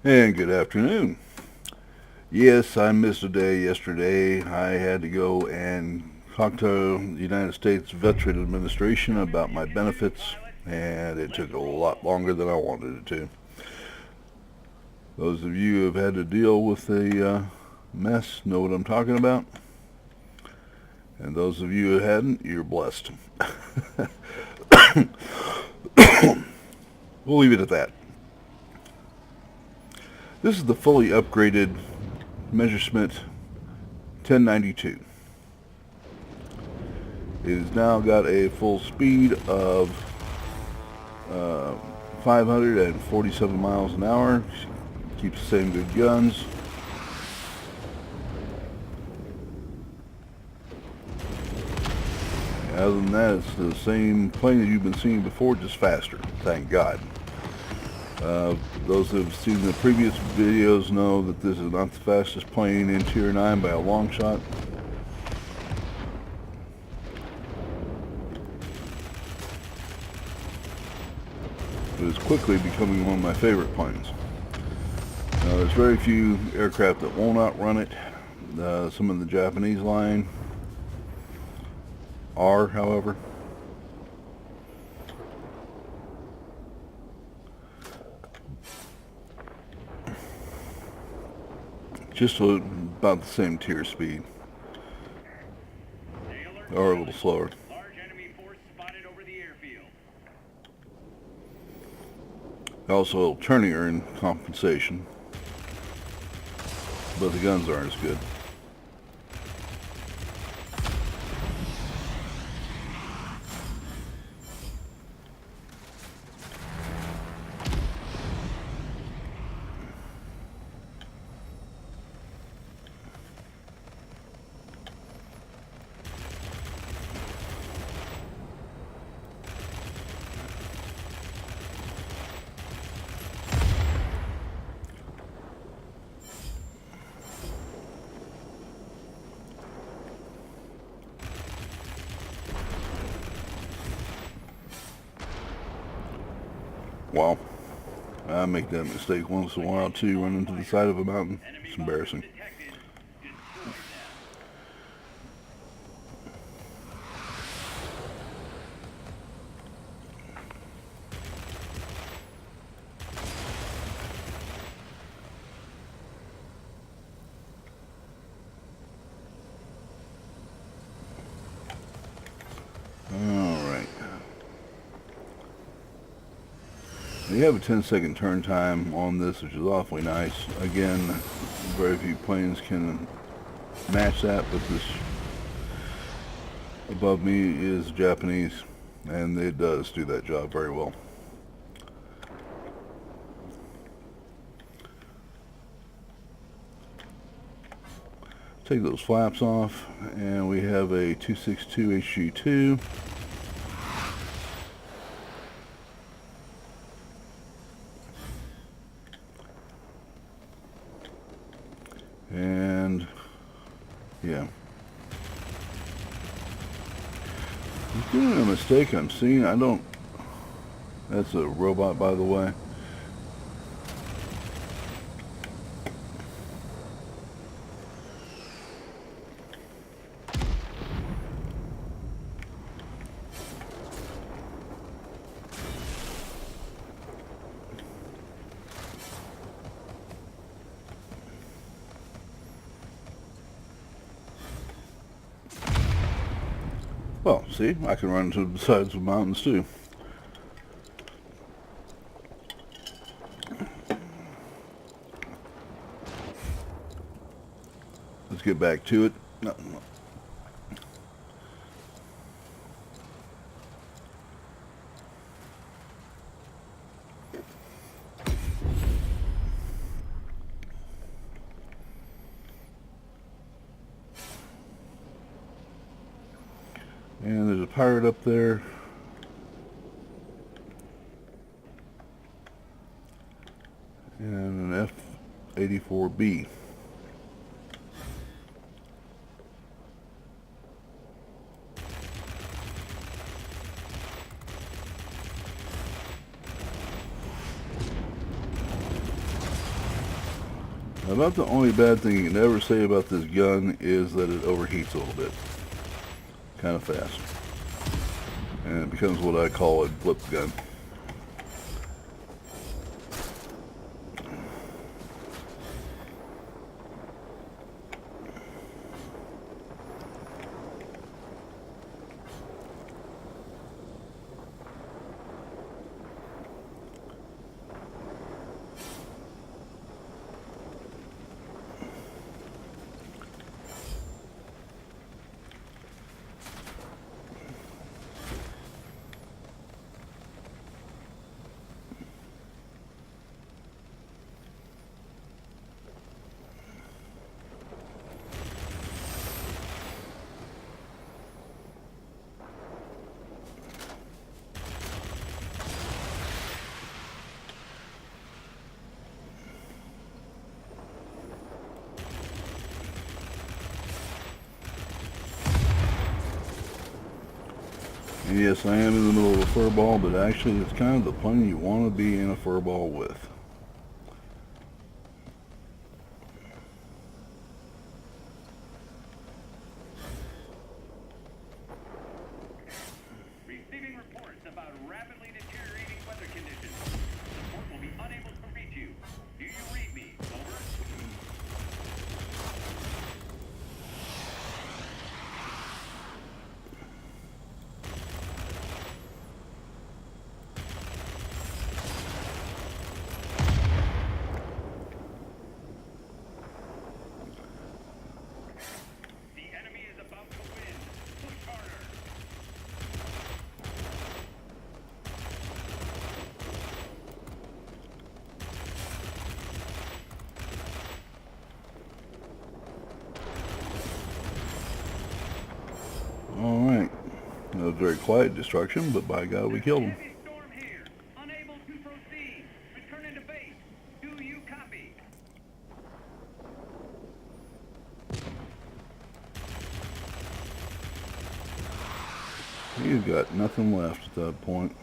And good afternoon. Yes, I missed a day yesterday. I had to go and talk to the United States Veteran Administration about my benefits, and it took a lot longer than I wanted it to. Those of you who have had to deal with the mess know what I'm talking about, and those of you who hadn't, you're blessed. We'll leave it at that. This is the fully upgraded Measurement 1092. It has now got a full speed of 547 miles an hour. Keeps the same good guns. Other than that, it's the same plane that you've been seeing before, just faster. Thank God. Those who have seen the previous videos know that this is not the fastest plane in Tironan by a long shot. But it's quickly becoming one of my favorite planes. There's very few aircraft that will not run it. Some of the Japanese line are, however. Just about the same tier speed, or a little slower. Also, a little turnier in compensation, but the guns aren't as good. Wow, I make that mistake once in a while too, run into the side of a mountain. It's embarrassing. Alright. You have a 10-second turn time on this, which is awfully nice. Again, very few planes can match that, but this above me is Japanese, and it does do that job very well. Take those flaps off, and we have a 262 HG2. And yeah, he's doing a mistake I'm seeing. That's a robot, by the way. Well, see, I can run into the sides of mountains too. Let's get back to it. No. And there's a pirate up there. And an F-84B. About the only bad thing you can ever say about this gun is that it overheats a little bit. Kind of fast. And it becomes what I call a blip gun. And yes, I am in the middle of a fur ball, but actually it's kind of the plane you want to be in a fur ball with. Receiving reports about rapidly deteriorating weather conditions. Support will be unable to reach you. Do you read me? Over. The enemy is about to win. Push harder. Alright. That was very quiet destruction, but by God, we killed him. Heavy storm here. Unable to proceed. Return to base. Do you copy? He's got nothing left at that point.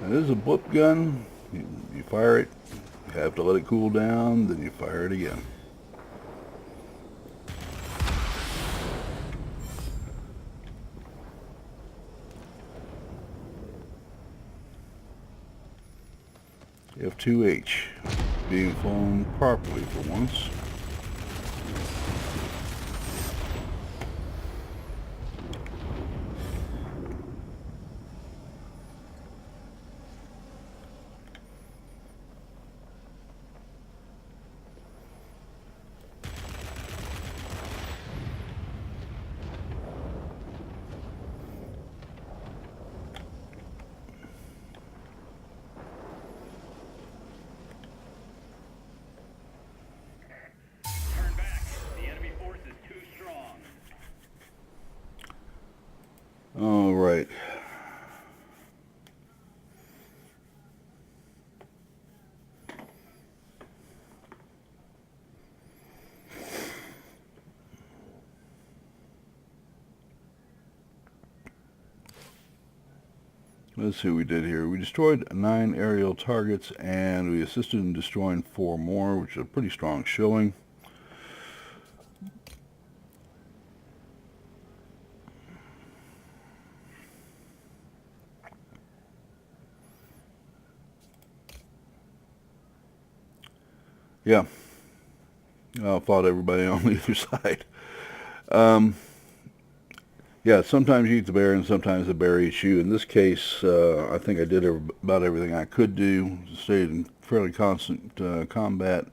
It is a blip gun. You fire it, you have to let it cool down, then you fire it again. F2H being flown properly for once. Turn back. The enemy force is too strong. All right. Let's see what we did here. We destroyed 9 aerial targets and we assisted in destroying 4 more, which is a pretty strong showing. Yeah, I fought everybody on the other side. Yeah, sometimes you eat the bear and sometimes the bear eats you. In this case, I think I did about everything I could do. Stayed in fairly constant combat,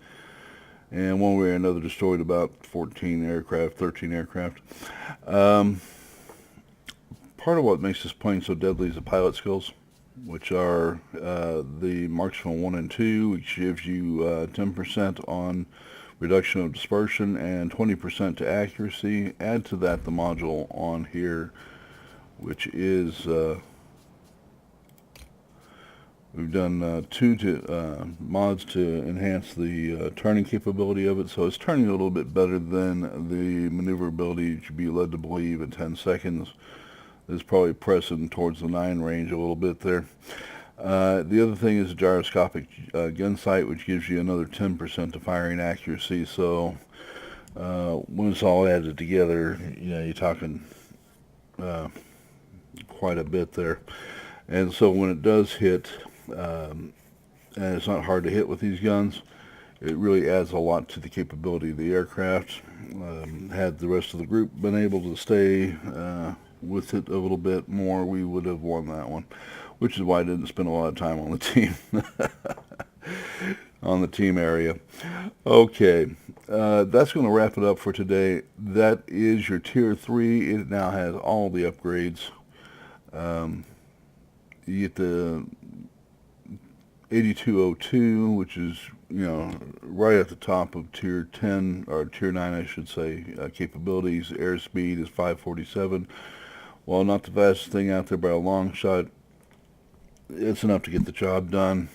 and one way or another destroyed about 14 aircraft, 13 aircraft. Part of what makes this plane so deadly is the pilot skills, which are the marksman 1 and 2, which gives you 10% on reduction of dispersion and 20% to accuracy. Add to that the module on here, which is We've done mods to enhance the turning capability of it, so it's turning a little bit better than the maneuverability you should be led to believe in 10 seconds. It's probably pressing towards the 9 range a little bit there. The other thing is a gyroscopic gun sight, which gives you another 10% to firing accuracy. So when it's all added together, you're talking quite a bit there. And so when it does hit, and it's not hard to hit with these guns, it really adds a lot to the capability of the aircraft. Had the rest of the group been able to stay with it a little bit more, we would have won that one, which is why I didn't spend a lot of time on the team. On the team area. Okay, that's going to wrap it up for today. That is your Tier 3. It now has all the upgrades. You get the 8202, which is, right at the top of Tier 10, or Tier 9, I should say, capabilities. Airspeed is 547. While not the fastest thing out there by a long shot, it's enough to get the job done.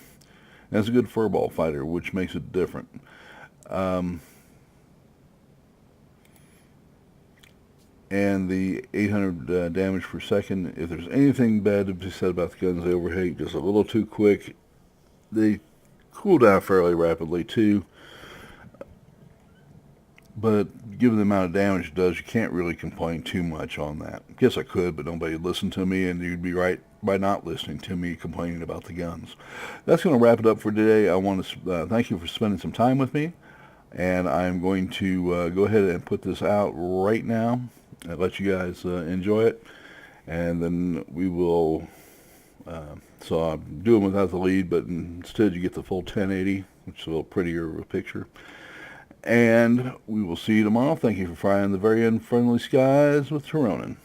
And it's a good furball fighter, which makes it different. And the 800 damage per second, if there's anything bad to be said about the guns, they overheat just a little too quick. They cool down fairly rapidly too, but given the amount of damage it does, you can't really complain too much on that. I guess I could, but nobody would listen to me, and you'd be right by not listening to me complaining about the guns. That's going to wrap it up for today. I want to thank you for spending some time with me, and I'm going to go ahead and put this out right now and let you guys enjoy it, and then we will so I'm doing without the lead, but instead you get the full 1080, which is a little prettier of a picture. And we will see you tomorrow. Thank you for flying the very unfriendly skies with Tironan.